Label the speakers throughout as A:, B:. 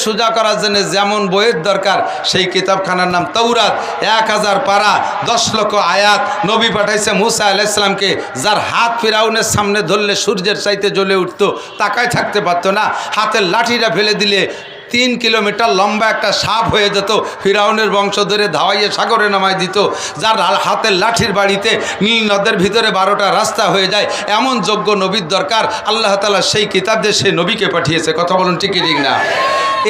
A: সোজা করার জন্য যেমন বইয়ের দরকার সেই কিতাবখানার নাম তাওরাত। 1000 পারা, 10 লক্ষ আয়াত। নবী পাঠাইছে মুসা আলাইহিস সালামকে, যার হাত ফিরাউনের সামনে ধরলে সূর্যের চাইতে জ্বলে উঠতো, তাকায় থাকতে পারতো না। হাতের লাঠিটা ফেলে দিলে 3 কিলোমিটার লম্বা একটা সাপ হয়ে যেত, ফিরাউনের বংশ ধরে ধাওয়াইয়ে সাগরে নামায় দিত। যার হাতের লাঠির বাড়িতে নীল নদের ভিতরে 12টা রাস্তা হয়ে যায়, এমন যোগ্য নবীর দরকার। আল্লাহ তাআলা সেই কিতাব দিয়ে সেই নবীকে পাঠিয়েছে। কথা বলুন ঠিক কি ঠিক না?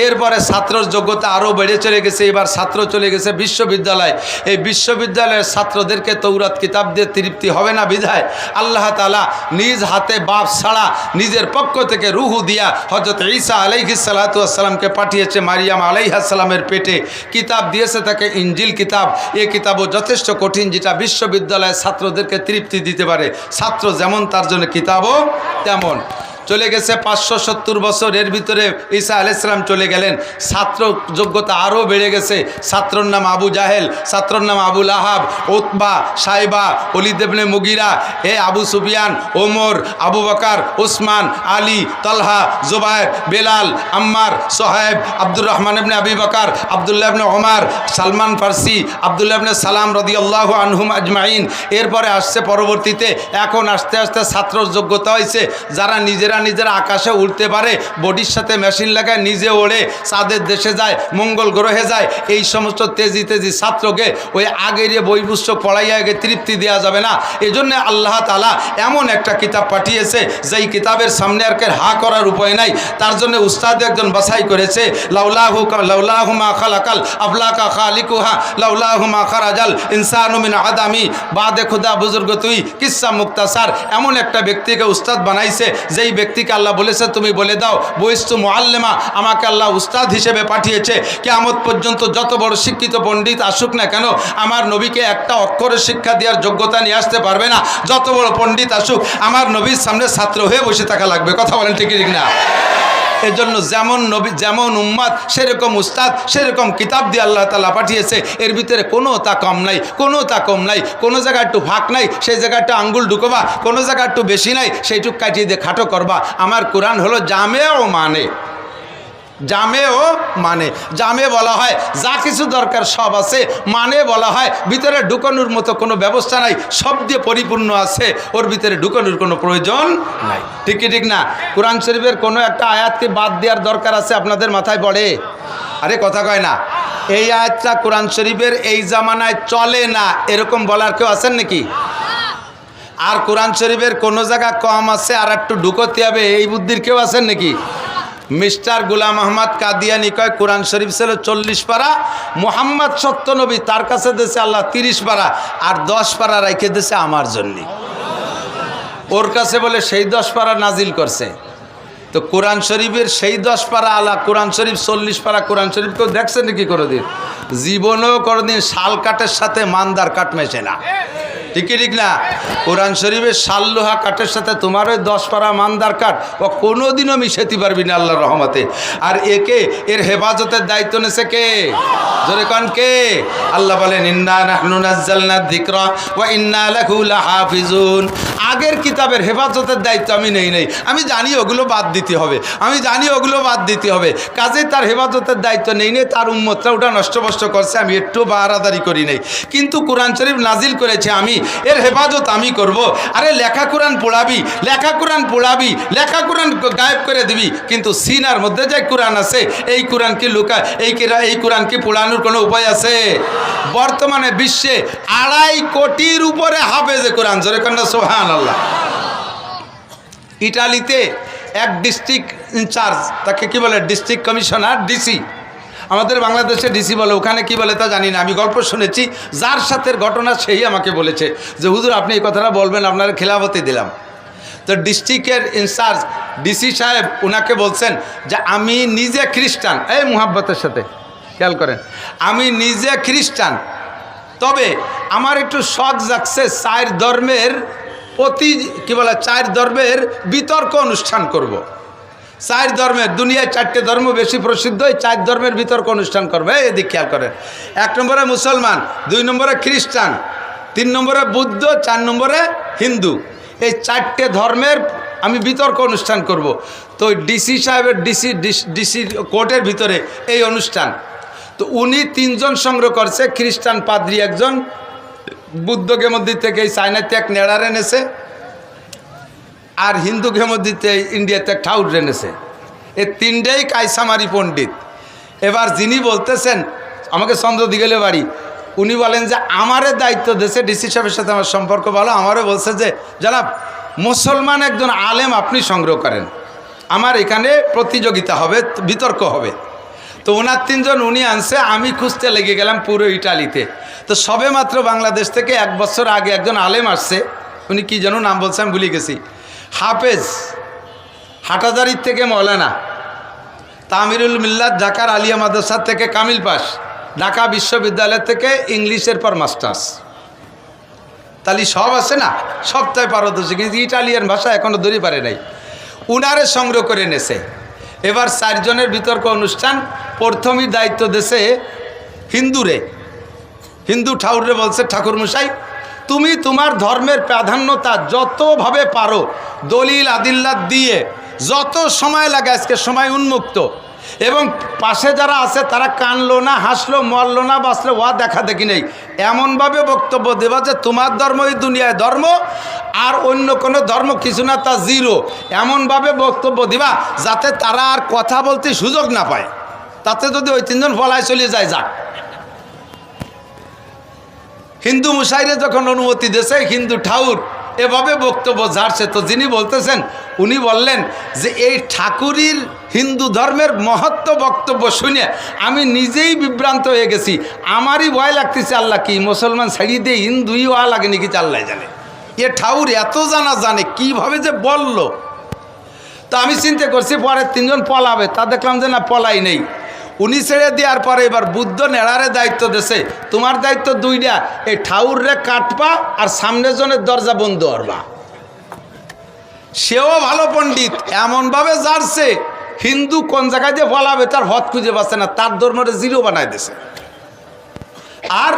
A: এরপরে ছাত্রর যোগ্যতা আরও বেড়ে চলে গেছে। এবার ছাত্র চলে গেছে বিশ্ববিদ্যালয়। এই বিশ্ববিদ্যালয়ের ছাত্রদেরকে তৌরাত কিতাব দিয়ে তৃপ্তি হবে না বিধায় আল্লাহ তাআলা নিজ হাতে বাপ ছাড়া নিজের পক্ষ থেকে রুহু দিয়া হযরত ঈসা আলাইহিস সালাতু ওয়াস সালামকে পাঠিয়েছে মারিয়াম আলাইহিস সালামের পেটে। কিতাব দিয়েছে তাকে ইনজিল কিতাব। এই কিতাবও যথেষ্ট কঠিন, যেটা বিশ্ববিদ্যালয়ের ছাত্রদেরকে তৃপ্তি দিতে পারে। ছাত্র যেমন তার জন্য কিতাবও তেমন। চলে গেছে 570 বছর, এর ভিতরে ঈসা আলাইহিস সালাম চলে গেলেন। ছাত্র যোগ্যতা আরও বেড়ে গেছে। ছাত্রর নাম আবু জাহেল, ছাত্রর নাম আবু লাহাব, উতবা, সাইবা, ওলীদ ইবনে মুগিরা, আবু সুফিয়ান, ওমর, আবু বকর, উসমান, আলী, তালহা, জুবায়ের, বেলাল, আম্মার, সোহাইব, আব্দুর রহমান ইবনে আবি বকর, আব্দুল্লাহ ইবনে ওমর, সালমান ফারসি, আব্দুল্লাহ ইবনে সালাম রাদিয়াল্লাহু আনহুম আজমাইন। এরপরে আসছে পরবর্তীতে, এখন আস্তে আস্তে ছাত্রর যোগ্যতা হয়েছে যারা নিজেরা আকাশে উড়তে পারে, বডির সাথে মেশিন লাগায় নিজে ওড়ে, চাঁদের দেশে যায়, মঙ্গল গ্রহে যায়। এই সমস্ত তেজি ছাত্রকে ওই আগের বই পুস্তক পড়াইয়া আগে তৃপ্তি দেওয়া যাবে না। এই জন্য আল্লাহ তাআলা এমন একটা কিতাব পাঠিয়েছে যেই কিতাবের সামনে আর হা করার উপায় নাই। তার জন্য উস্তাদ একজন বাছাই করেছে, লাউলাহু মা খালাকাল আফলাকা খালিকুহা লাউলাহু মা খারাজাল ইনসানু মিন আদামি বাদে খুদা বুজুর্গ তুই কিসসা মুক্তাসার। এমন একটা ব্যক্তিকে উস্তাদ বানাইছে, যেই ব্যক্তিকে আল্লাহ বলেছে তুমি বলে দাও বইস্তু মুআল্লিমা, আমাকে আল্লাহ উস্তাদ হিসেবে পাঠিয়েছে। কিয়ামত পর্যন্ত যত বড় শিক্ষিত পণ্ডিত আসুক না কেন, আমার নবীকে একটা অক্ষরের শিক্ষা দেওয়ার যোগ্যতা নিয়ে আসতে পারবে না। যত বড় পণ্ডিত আসুক, আমার নবীর সামনে ছাত্র হয়ে বসে থাকা লাগবে। কথা বলেন ঠিক ঠিক না? এজন্য যেমন নবী যেমন উম্মাদ সেরকম উস্তাদ, সেরকম কিতাব দিয়ে আল্লাহ তাআলা পাঠিয়েছে। এর ভিতরে কোনো তা কম নাই, কোনো তা কম নাই। কোনো জায়গায় একটু ফাঁক নাই, সেই জায়গায় একটু আঙ্গুল ঢুকবা। কোনো জায়গায় একটু বেশি নাই, সেইটুক কাটিয়ে দিয়ে খাটো করবা। আমার কোরআন হলো জামে ও মানে, জামে ও মানে। জামে বলা হয় যা কিছু দরকার সব আছে, মানে বলা হয় ভিতরে ঢুকানোর মতো কোনো ব্যবস্থা নাই, সব দিয়ে পরিপূর্ণ আছে, ওর ভিতরে ঢুকানোর কোনো প্রয়োজন নাই। ঠিক কি ঠিক না? কোরআন শরীফের কোনো একটা আয়াতকে বাদ দেওয়ার দরকার আছে আপনাদের মাথায় পড়ে? আরে কথা কয় না। এই আয়াতটা কোরআন শরীফের এই জামানায় চলে না এরকম বলার কেউ আছেন নাকি? আর কোরআন শরীফের কোনো জায়গা কম আছে আর একটু ঢুকতে হবে এই বুদ্ধির কেউ আছেন নাকি? মিস্টার গুলাম আহমদ কাদিয়ানি কয় কোরআন শরীফ ছিল 40 পারা, মুহাম্মদ সত্য নবী, তার কাছে দিয়েছে আল্লাহ 30 পারা, আর 10 পারা রেখে দিয়েছে আমার জন্য। ওর কাছে বলে সেই 10 পারা নাজিল করছে। তো কোরআন শরীফের সেই 10 পারা আলা, কোরআন শরীফ 40 পারা। কোরআন শরীফ কেউ দেখছে নাকি কোনোদিন? জীবনেও কোনোদিন শাল কাঠের সাথে মানদার কাঠ মেশে না। ঠিক ঠিক না? কোরআন শরীফের শাল লোহা কাঠের সাথে তোমার ওই 10 পারা মানদার কাঠ ও কোনোদিনও মিশাতে পারবি না আল্লাহর রহমতে। আর এর হেফাজতের দায়িত্ব নেছে কে? জোরে কান কে? আল্লাহ বলেন ইন্না নাহনু নাযালনা যিকরা ওয়া ইন্না লাহু লাহাফিজুন। আগের কিতাবের হেফাজতের দায়িত্ব আমি নেই। আমি জানি ওগুলো বাদ দিতে হবে, আমি জানি ওগুলো বাদ দিতে হবে, কাজে তার হেফাজতের দায়িত্ব নেই। তার উম্মতরা ওটা নষ্ট করছে, আমি একটু বাড়াদারি করি নাই। কিন্তু কোরআন শরীফ নাজিল করেছে আমি, এর হেফাজত আমি করব। আরে লেখা কোরআন পড়াবি, লেখা কোরআন পড়াবি, লেখা কোরআন গায়েব করে দিবি, কিন্তু সিনার মধ্যে যে কোরআন আছে এই কোরআন কি লুকা, এই কোরআন কি পড়ানোর কোনো উপায় আছে? বর্তমানে বিশ্বে 2.5 কোটির উপরে হাফেজে কোরআন। জোরে কন্যা সুবহানাল্লাহ। ইটালিতে এক ডিস্ট্রিক্ট ইনচার্জ, তাকে কি বলে? District commissioner, DC. আমাদের বাংলাদেশে ডিসি বলে, ওখানে কি বলে তা জানি না। আমি গল্প শুনেছি, যার সাথে ঘটনা সেই আমাকে বলেছে যে হুজুর আপনি এই কথাটা বলবেন, আপনার খেলাফতি দিলাম। তো ডিস্ট্রিক্টের ইনচার্জ ডিসি সাহেব ওনাকে বলছেন যে আমি নিজে খ্রিস্টান, এই মুহাব্বতের সাথে খেয়াল করেন, আমি নিজে খ্রিস্টান, তবে আমার একটু শখ জাগছে 4 ধর্মের প্রতি কি বলে 4 ধর্মের বিতর্ক অনুষ্ঠান করব। 4 ধর্মের, দুনিয়ায় 4টে ধর্ম বেশি প্রসিদ্ধ, এই 4 ধর্মের বিতর্ক অনুষ্ঠান করবে। এদিক খেয়াল করেন, 1 নম্বরে মুসলমান, 2 নম্বরে খ্রিস্টান, 3 নম্বরে বুদ্ধ, 4 নম্বরে হিন্দু। এই 4টে ধর্মের আমি বিতর্ক অনুষ্ঠান করব। তো ডিসি সাহেবের ডিসি কোর্টের ভিতরে এই অনুষ্ঠান। তো উনি 3 জন সংগ্রহ করছে, খ্রিস্টান পাদ্রী একজন, বুদ্ধকে মন্দির থেকে এই চায়নাতে এক নেড়ার এনেছে, আর হিন্দুকে মন্দিরতে ইন্ডিয়াতে এক ঠাউর এনেছে। এই 3টেই কায়সামারি পণ্ডিত। এবার যিনি বলতেছেন, আমাকে চন্দ্রদিগেলে বাড়ি, উনি বলেন যে আমারে দায়িত্ব দিয়েছে, ডিসি সাহেবের সাথে আমার সম্পর্ক ভালো, আমারও বলছে যে জনাব মুসলমান একজন আলেম আপনি সংগ্রহ করেন, আমার এখানে প্রতিযোগিতা হবে, বিতর্ক হবে। তো ওনার 3 জন উনি আনছে, আমি খুঁজতে লেগে গেলাম পুরো ইটালিতে। তো সবে মাত্র বাংলাদেশ থেকে 1 বছর আগে একজন আলেম আসছে, উনি কি যেন নাম বলছে আমি ভুলে গেছি, হাফেজ, হাটাজারির থেকে মৌলানা, তামিরুল মিল্লাত ঢাকার আলিয়া মাদ্রাসা থেকে কামিল পাস, ঢাকা বিশ্ববিদ্যালয় থেকে ইংলিশের পর মাস্টার্স, তাহলে সব আছে না, সবটাই পারদর্শী, কিন্তু ইটালিয়ান ভাষা এখনও ধরে পারে নাই। উনারে সংগ্রহ করে এনেছে। এবার 4 জনের বিতর্ক অনুষ্ঠান। প্রথমই দায়িত্ব দেশে হিন্দুরে, হিন্দু ঠাকুরে বলছে, ঠাকুর মশাই তুমি তোমার ধর্মের প্রাধান্যতা যতভাবে পারো দলিল আদিল্লাত দিয়ে যত সময় লাগে, আজকে সময় উন্মুক্ত, এবং পাশে যারা আছে তারা কানলো না, হাসলো, মরলো না, বাঁচলো, ওয়া দেখা দেখি নেই, এমনভাবে বক্তব্য দেবা যে তোমার ধর্মই দুনিয়ায় ধর্ম, আর অন্য কোনো ধর্ম কিছু না, তা জিরো। এমনভাবে বক্তব্য দিবা যাতে তারা আর কথা বলতে সুযোগ না পায়, তাতে যদি ওই 3 জন পলায় চলে যায় যাক। হিন্দু মুসাইরে যখন অনুমতি দিয়েছে, হিন্দু ঠাকুর এভাবে বক্তব্য ঝাড়ছে। তো যিনি বলতেছেন উনি বললেন যে এই ঠাকুরের হিন্দু ধর্মের মহত্ব বক্তব্য শুনে আমি নিজেই বিভ্রান্ত হয়ে গেছি, আমারই ভয় লাগতেছে, আল্লাহ কি মুসলমান ছাড়িয়ে দিয়ে হিন্দুই ওয়া লাগে নাকি আল্লাহ জানে। এ ঠাকুর এত জানে কিভাবে যে বলল। তো আমি চিন্তা করছি পরে 3 জন পলাবে, তা দেখলাম যে না, পলাই নেই। উনি ছেড়ে দেওয়ার পরে এবার বুদ্ধ নেড়ারে দায়িত্ব দেশে, তোমার দায়িত্ব 2টা, এই ঠাউরে কাটবা আর সামনের জনের দরজা বন্ধ করবা। সেও ভালো পণ্ডিত, এমনভাবে জানছে হিন্দু কোন জায়গায় যে বলাবে তার হদ খুঁজে পাচ্ছে না, তার ধর্মের জিরো বানায় দিছে। আর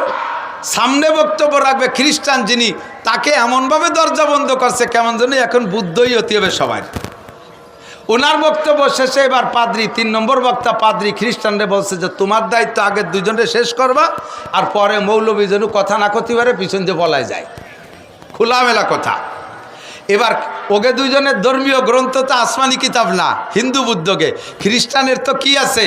A: সামনে বক্তব্য রাখবে খ্রিস্টান যিনি, তাকে এমনভাবে দরজা বন্ধ করছে কেমন যেন এখন বুদ্ধই হতে হবে সবাই। ওনার বক্তব্য শেষে এবার পাদ্রী, 3 নম্বর বক্তা পাদ্রী খ্রিস্টানরে বলছে যে তোমার দায়িত্ব আগে 2 জনরে শেষ করবা, আর পরে মৌলবী যেন কথা না করতে পারে, পিছন দিয়ে বলাই যায়, খোলামেলা কথা। এবার ওকে 2 জনের ধর্মীয় গ্রন্থ তো আসমানি কিতাব না, হিন্দু বুদ্ধকে, খ্রিস্টানের তো কি আছে,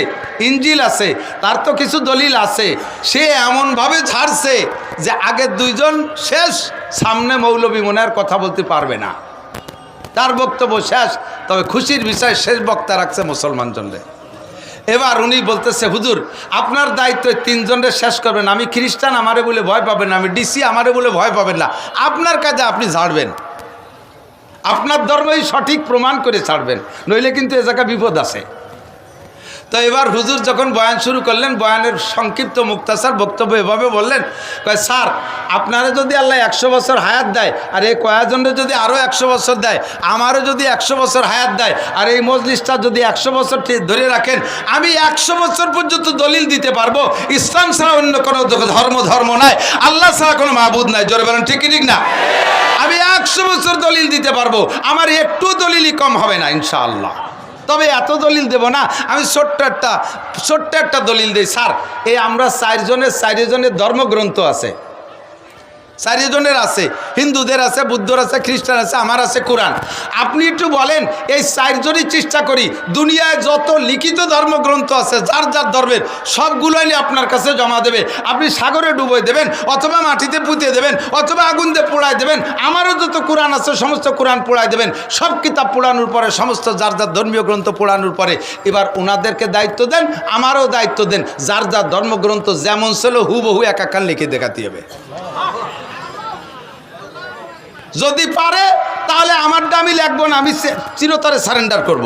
A: ইঞ্জিল আছে, তার তো কিছু দলিল আছে। সে এমনভাবে ছাড়ছে যে আগে 2 জন শেষ, সামনে মৌলবী মনে আর কথা বলতে পারবে না, তার বক্তব্য শেষ। তবে খুশির বিষয় শেষ বক্তা রাখছে মুসলমান জনরে। এবার উনি বলতেছে হুজুর আপনার দায়িত্ব 3 জনের শেষ করবেন, আমি খ্রিস্টান আমারে বলে ভয় পাবেন না, আমি ডিসি আমারে বলে ভয় পাবেন না, আপনার কাজে আপনি ছাড়বেন, আপনার ধর্মই সঠিক প্রমাণ করে ছাড়বেন, নইলে কিন্তু এ জায়গায় বিপদ আছে। তো এবার হুজুর যখন বয়ান শুরু করলেন, বয়ানের সংক্ষিপ্ত মুক্তাসার বক্তব্য এভাবে বললেন, কয় স্যার আপনারা যদি আল্লাহ 100 বছর হায়াত দেয়, আর এই কয়েকজনের যদি আরও 100 বছর দেয়, আমারও যদি 100 বছর হায়াত দেয়, আর এই মজলিসটা যদি 100 বছর ধরে রাখেন, আমি 100 বছর পর্যন্ত দলিল দিতে পারবো ইসলাম ছাড়া অন্য কোনো ধর্ম নাই, আল্লাহ ছাড়া কোনো মাহবুদ নাই। জোরে বলেন ঠিক কি ঠিক না? আমি 100 বছর দলিল দিতে পারবো, আমার একটু দলিলই কম হবে না ইনশাআল্লাহ। তবে এত দলিল দেব না, আমি ছোট্ট একটা দলিল দিই। স্যার এই আমরা 4 জনের ধর্মগ্রন্থ আছে, 4 জনের আছে, হিন্দুদের আছে, বুদ্ধর আছে, খ্রিস্টান আছে, আমার আছে কোরআন। আপনি একটু বলেন এই 4 জনই চেষ্টা করি, দুনিয়ায় যত লিখিত ধর্মগ্রন্থ আছে যার যার ধর্মের সবগুলোই আপনার কাছে জমা দেবে, আপনি সাগরে ডুবোয় দেবেন, অথবা মাটিতে পুঁতে দেবেন, অথবা আগুন দিয়ে পোড়ায় দেবেন, আমারও যত কোরআন আছে সমস্ত কোরআন পোড়ায় দেবেন, সব কিতাব পোড়ানোর পরে, সমস্ত যার যার ধর্মীয় গ্রন্থ পোড়ানোর পরে এবার ওনাদেরকে দায়িত্ব দেন, আমারও দায়িত্ব দেন, যার যার ধর্মগ্রন্থ যেমন ছিল হুবহু একাকার লিখে দেখাতে হবে। যদি পারে তাহলে আমারটা আমি লিখবো না, আমি চিরতরে সারেন্ডার করব।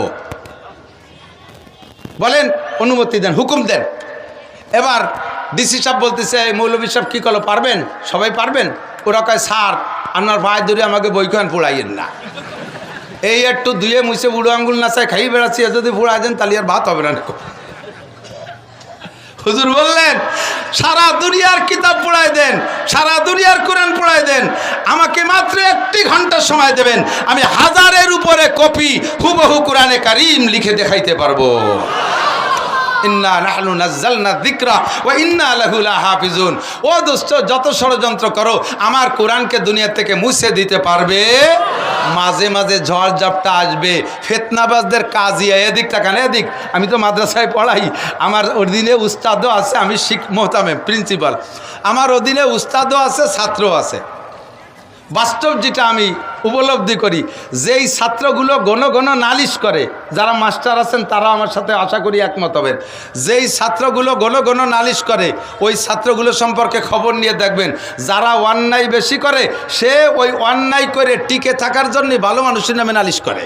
A: বলেন অনুমতি দেন, হুকুম দেন। এবার ডিসি সাহেব বলতেছে মৌলভী সাহেব কী করলো, পারবেন? সবাই পারবেন? ওরা কয় স্যার আপনার ভাই ধরে আমাকে বইখান পোড়াইয়েন না, এই একটু ধুয়ে মুছে বুড়ো আঙ্গুল না চাই খাই বেড়াচ্ছি, যদি পোড়াই দেন তাহলে আর ভাত হবে না। হুজুর বললেন সারা দুনিয়ার কিতাব পড়ায় দেন, সারা দুনিয়ার কোরআন পড়ায় দেন, আমাকে মাত্র 1 ঘন্টা সময় দেবেন, আমি 1000-এর উপরে কপি হুবহু কোরআনে কারীম লিখে দেখাইতে পারবো। ইন্না নাহনু নাযালনা যিকরা ওয়া ইন্না লাহু লাহাফিজুন। ও দোস্ত, যত ষড়যন্ত্র করো আমার কোরআনকে দুনিয়া থেকে মুছে দিতে পারবে? মাঝে মাঝে ঝড় ঝাপটা আসবে, ফিতনাবাজদের কাজই এদিক তাকান এদিক। আমি তো মাদ্রাসায় পড়াই, আমার অধীনে উস্তাদও আছে, আমি মোহতামেম প্রিন্সিপাল, আমার অধীনে উস্তাদও আছে, ছাত্রও আছে। বাস্তব যেটা আমি উপলব্ধি করি, যেই ছাত্রগুলো ঘন ঘন নালিশ করে, যারা মাস্টার আছেন তারা আমার সাথে আশা করি একমত হবেন, যেই ছাত্রগুলো ঘন ঘন নালিশ করে ওই ছাত্রগুলো সম্পর্কে খবর নিয়ে দেখবেন, যারা অন্যায় বেশি করে সে ওই অন্যায় করে টিকে থাকার জন্য ভালো মানুষের নামে নালিশ করে।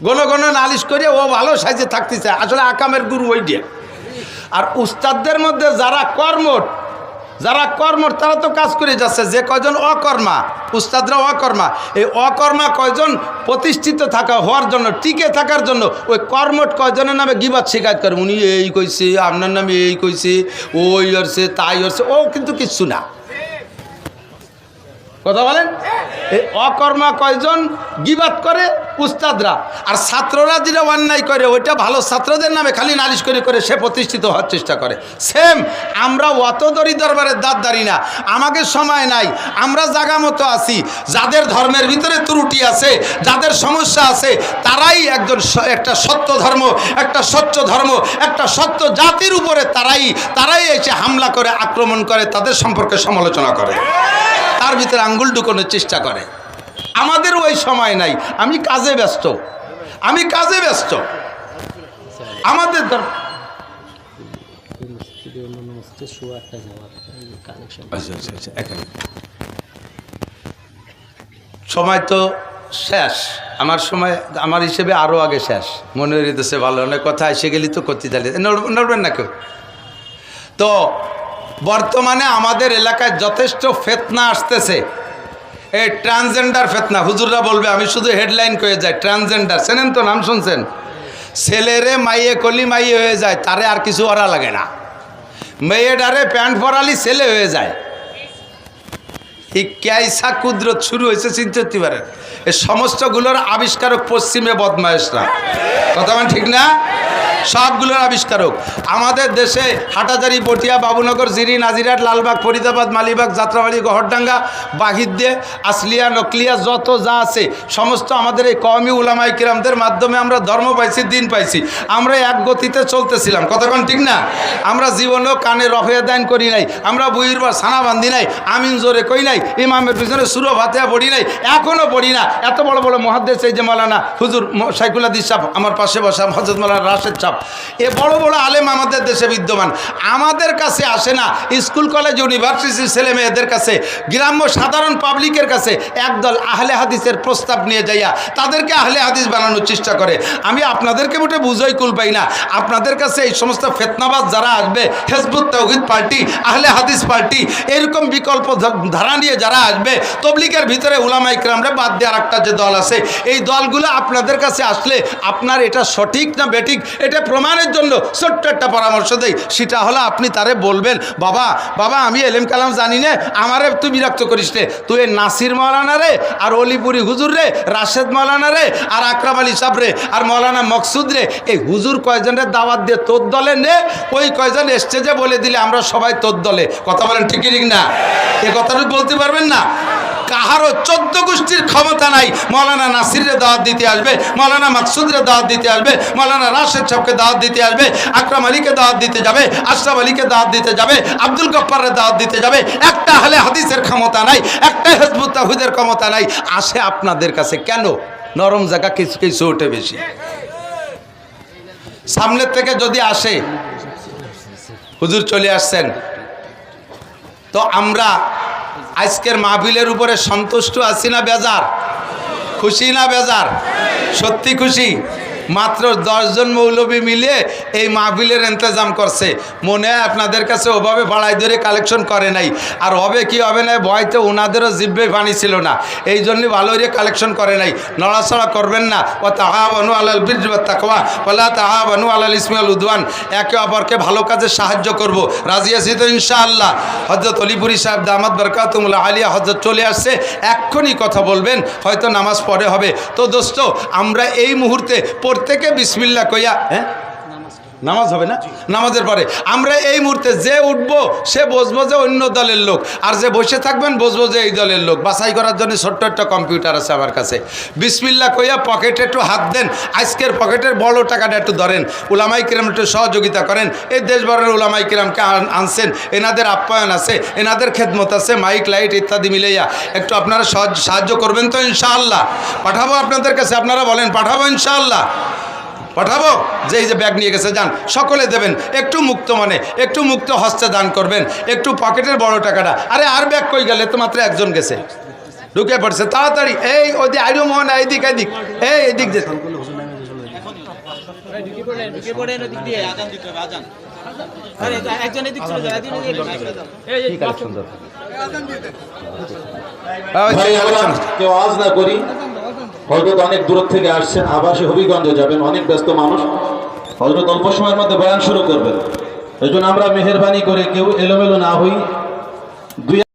A: ঘন ঘন নালিশ করে ও ভালো সাইজে থাকতে চায়, আসলে আকামের গুরু ওই দিয়ে। আর উস্তাদদের মধ্যে যারা কর্মঠ তারা তো কাজ করে যাচ্ছে, যে কয়জন অকর্মা, উস্তাদরা অকর্মা, এই অকর্মা কয়জন প্রতিষ্ঠিত হওয়ার জন্য, টিকে থাকার জন্য ওই কর্মঠ কয়জনের নামে গিবত শিকায়ত করে, উনি এই কইছে, আপনার নামে এই কইছে, ওই হচ্ছে তাই হচ্ছে, ও কিন্তু কিচ্ছু না। কথা বলেন, এই অকর্মা কয়জন গিবাত করে উস্তাদরা, আর ছাত্ররা যেটা অন্যায় করে ওইটা ভালো ছাত্রদের নামে খালি নালিশ করে করে সে প্রতিষ্ঠিত হওয়ার চেষ্টা করে। সেম আমরা অত দরি দরবারের দাঁত দাঁড়ি না, আমাকে সময় নাই, আমরা জায়গা মতো আছি। যাদের ধর্মের ভিতরে ত্রুটি আছে, যাদের সমস্যা আছে, তারাই একটা সত্য ধর্ম, একটা স্বচ্ছ ধর্ম, একটা সত্য জাতির উপরে তারাই এসে হামলা করে, আক্রমণ করে, তাদের সম্পর্কে সমালোচনা করে, তার ভিতরে আঙ্গুল ঢুকানোর চেষ্টা করে। আমাদের ওই সময় নাই, আমি কাজে ব্যস্ত। আমাদের সময় তো শেষ, আমার সময় আমার হিসেবে আরও আগে শেষ মনে হইতেছে। ভালো অনেক কথা এসে গেলি তো করতে চালিয়ে নড়বেন না কেউ। তো বর্তমানে আমাদের এলাকায় যথেষ্ট ফিতনা আসতেছে, এই ট্রান্সজেন্ডার ফিতনা। হুজুররা বলবে, আমি শুধু হেডলাইন কয়ে যাই, ট্রান্সজেন্ডার চেনেন তো, নাম শুনছেন? ছেলেরে মাইয়ে কলি মাইয়ে হয়ে যায়, তারে আর কিছু ওরা লাগে না, মেয়েটারে প্যান্ট পরালি ছেলে হয়ে যায়। এই ক্যাইসা কুদরত শুরু হয়েছে চিন্তা করতে পারেন। এই সমস্তগুলোর আবিষ্কারক পশ্চিমে বদমায়েশরা, কথা মানে ঠিক না? সবগুলোর আবিষ্কারক আমাদের দেশে হাটাজারি, পটিয়া, বাবুনগর, জিরি, নাজিরাট, লালবাগ, ফরিদাবাদ, মালিবাগ, যাত্রাবাড়ি, গহরডাঙ্গা, বাহিদ্দে, আসলিয়া, নকলিয়া, যত যা আছে সমস্ত আমাদের এই কওমি উলামায়ে কিরামদের মাধ্যমে আমরা ধর্ম পাইছি, দিন পাইছি। আমরা এক গতিতে চলতেছিলাম, কতক্ষণ ঠিক না? আমরা জীবনেও কানে রফিয়া দান করি নাই, আমরা বইয়ের বা ছানা বান্ধি নাই, আমিন জোরে কই নাই, ইমামের পিছনে সুরো ভাতেয়া পড়ি নাই, এখনও পড়ি না। এত বড় বড় মহাদ্দেশ, এই যে মাওলানা হুজুর শাইখুল হাদিস সাহেব, আমার পাশে বসা হযরত মাওলানা রাশেদ সাহেব, এ বড় বড় আলেম আমাদের দেশে বিদ্যমান, আমাদের কাছে আসে না। স্কুল কলেজ ইউনিভার্সিটির ছেলে মেয়েদের কাছে, গ্রাম্য সাধারণ পাবলিকের কাছে একদল আহলে হাদিসের প্রস্তাব নিয়ে যাইয়া তাদেরকে আহলে হাদিস বানানোর চেষ্টা করে। আমি আপনাদেরকে মোটে বুঝাই কুল পাই না। আপনাদের কাছে এই সমস্ত ফিতনাবাজ যারা আসবে, হিজবুত তাওহীদ পার্টি, আহলে হাদিস পার্টি, এরকম বিকল্প ধারা নিয়ে যারা আসবে, তবলিগের ভিতরে উলামায়ে কিরামরা বাদ দিয়ে আরেকটা যে দল আছে, এই দলগুলো আপনাদের কাছে আসলে আপনার এটা সঠিক না বেঠিক এটা প্রমাণের জন্য ছোট্ট একটা পরামর্শ দেই, সেটা হলো আপনি তারে বলবেন, বাবা বাবা আমি এলেম কালাম জানি না, আমারে তুই বিরক্ত করিস রে, তুই নাসির মাওলানা রে, আর অলিপুরি হুজুর রে, রাশেদ মাওলানা রে, আর আকরাম আলী সাহেব রে, আর মাওলানা মকসুদ রে, এই হুজুর কয়জনের দাওয়াত দিয়ে তোর দলে নে, ওই কয়জন স্টেজে বলে দিলে আমরা সবাই তোর দলে। কথা বলেন ঠিক ঠিক না? এ কথাটা বলতে পারবেন না? কাহারও 14 গোষ্ঠীর ক্ষমতা নাই মৌলানা নাসিরের দাওয়াত দিতে আসবে, মৌলানা মাকসুদের দাওয়াত দিতে আসবে, মৌলানা রাশেদ সাহেবকে দাওয়াত দিতে আসবে, আকরাম আলীকে দাওয়াত দিতে যাবে, আশরাফ আলীকে দাওয়াত দিতে যাবে, আব্দুল গফফারের দাওয়াত দিতে যাবে। একটা আহলে হাদিসের ক্ষমতা নাই, একটা হিজবুত তাওহীদের ক্ষমতা নাই। আসে আপনাদের কাছে কেন? নরম জায়গা কিছু কিছু ওঠে বেশি। সামনের থেকে যদি আসে, হুজুর চলে আসছেন, তো আমরা আজকের মাহফিলের উপরে সন্তুষ্ট আছি না বেজার? খুশি না বেজার? সত্যি খুশি? মাত্র 10 জন মৌলবী মিলে এই মাহফিলের ইন্তজাম করছে। মনে হয় আপনাদের কাছে ওভাবে ভাড়ায় ধরে কালেকশন করে নাই, আর হবে কি হবে না ভয়তে ওনাদেরও জিব্বে পানি ছিল না, এই জন্যই ভালো করে কালেকশন করে নাই। নড়াচড়া করবেন না। ও তাআওয়ানু আলাল বিররি ওয়াত তাকওয়া ওয়ালা তাআওয়ানু আলাল ইসমি ওয়াল উদওয়ান। একে অপরকে ভালো কাজে সাহায্য করব। রাজি আছি তো ইনশাআল্লাহ? হযরত অলিপুরি সাহেব দামাত বরকাতুহুল আলিয়া হযরত চলে আসছে, এক্ষুনি কথা বলবেন, হয়তো নামাজ পড়ে হবে। তো দোস্ত, আমরা এই মুহূর্তে প্রত্যেকে বিসমিল্লাহ কইয়া, হ্যাঁ নামাজ হবে না, নামাজের পরে আমরা এই মুহূর্তে যে উঠবো সে বসবো যে অন্য দলের লোক, আর যে বসে থাকবেন বসবো যে এই দলের লোক। বাছাই করার জন্য ছোট্ট একটা কম্পিউটার আছে আমার কাছে। বিসমিল্লাহ কইয়া পকেটে একটু হাত দেন, আজকের পকেটের বড় টাকাটা একটু ধরেন, উলামাই কিরাম একটু সহযোগিতা করেন। এই দেশভরের উলামাই কিরামকে আনছেন, এনাদের আপ্যায়ন আছে, এনাদের খেদমত আছে, মাইক লাইট ইত্যাদি মিলাইয়া একটু আপনারা সাহায্য করবেন তো ইনশাআল্লাহ? পাঠাবো আপনাদের কাছে, আপনারা বলেন পাঠাবো ইনশাআল্লাহ? পাঠাবো? যে এই যে ব্যাগ নিয়ে গেছে যান, সকলে দেবেন, একটু মুক্ত মনে, একটু মুক্ত হস্তে দান করবেন, একটু পকেটের বড় টাকাটা। আরে আর ব্যাগ কই গেলে? তো মাত্র একজন গেছে, ঢুকে পড়ছে, তাড়াতাড়ি। এই ওই আইরো মোহন, এইদিক এইদিক, এইদিক যে
B: কেউ আওয়াজ না করি, হযরত অনেক দূর থেকে আসছেন, আবাসে হবিগঞ্জে যাবেন, অনেক ব্যস্ত মানুষ। হযরত অল্প সময়ের মধ্যে বয়ান শুরু করবেন, এই জন্য আমরা মেহেরবানি করে কেউ এলোমেলো না হই।